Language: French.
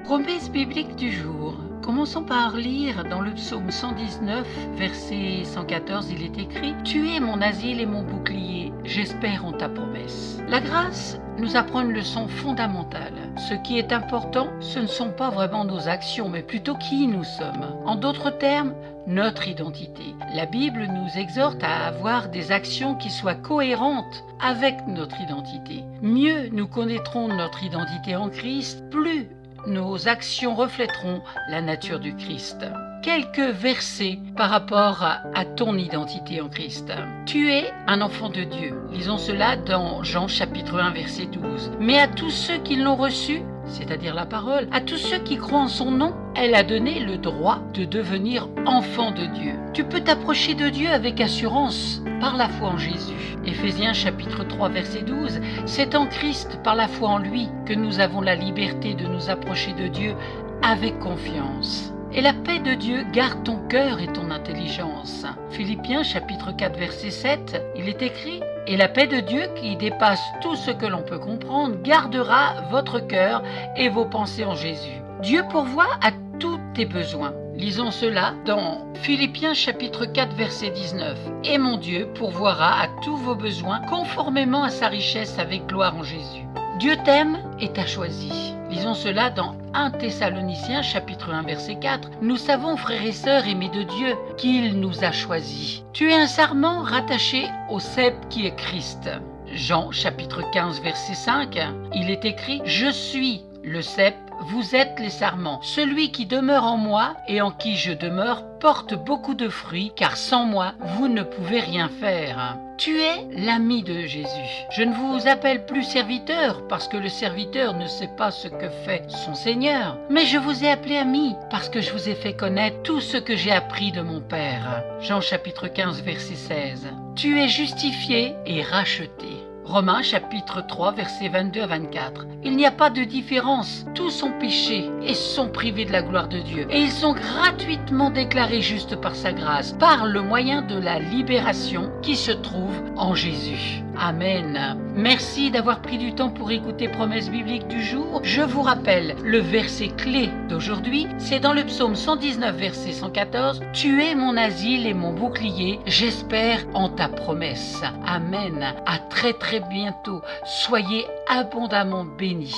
Promesse biblique du jour. Commençons par lire dans le psaume 119, verset 114, il est écrit « Tu es mon asile et mon bouclier, j'espère en ta promesse ». La grâce nous apprend une leçon fondamentale. Ce qui est important, ce ne sont pas vraiment nos actions, mais plutôt qui nous sommes. En d'autres termes, notre identité. La Bible nous exhorte à avoir des actions qui soient cohérentes avec notre identité. Mieux nous connaîtrons notre identité en Christ, plus nos actions reflèteront la nature du Christ. Quelques versets par rapport à ton identité en Christ. Tu es un enfant de Dieu. Lisons cela dans Jean chapitre 1 verset 12. Mais à tous ceux qui l'ont reçu, c'est-à-dire la parole, à tous ceux qui croient en son nom, elle a donné le droit de devenir enfant de Dieu. Tu peux t'approcher de Dieu avec assurance par la foi en Jésus. Éphésiens chapitre 3 verset 12, c'est en Christ, par la foi en lui, que nous avons la liberté de nous approcher de Dieu avec confiance. Et la paix de Dieu garde ton cœur et ton intelligence. Philippiens chapitre 4 verset 7, il est écrit « Et la paix de Dieu qui dépasse tout ce que l'on peut comprendre gardera votre cœur et vos pensées en Jésus. » Dieu pourvoit à tous tes besoins. Lisons cela dans Philippiens chapitre 4 verset 19. « Et mon Dieu pourvoira à tous vos besoins conformément à sa richesse avec gloire en Jésus. » Dieu t'aime et t'a choisi. Lisons cela dans 1 Thessaloniciens chapitre 1 verset 4. Nous savons, frères et sœurs aimés de Dieu, qu'il nous a choisis. Tu es un sarment rattaché au cep qui est Christ. Jean chapitre 15 verset 5. Il est écrit « Je suis le cep, vous êtes les sarments. Celui qui demeure en moi et en qui je demeure porte beaucoup de fruits, car sans moi, vous ne pouvez rien faire. » Tu es l'ami de Jésus. Je ne vous appelle plus serviteur parce que le serviteur ne sait pas ce que fait son Seigneur, mais je vous ai appelé ami parce que je vous ai fait connaître tout ce que j'ai appris de mon Père. Jean chapitre 15 verset 16. Tu es justifié et racheté. Romains chapitre 3 versets 22 à 24. Il n'y a pas de différence, tous sont péchés et sont privés de la gloire de Dieu. Et ils sont gratuitement déclarés justes par sa grâce, par le moyen de la libération qui se trouve en Jésus. Amen. Merci d'avoir pris du temps pour écouter Promesse biblique du jour. Je vous rappelle, le verset clé d'aujourd'hui, c'est dans le psaume 119 verset 114. « Tu es mon asile et mon bouclier, j'espère en ta promesse. » Amen. À très bientôt. Soyez abondamment bénis.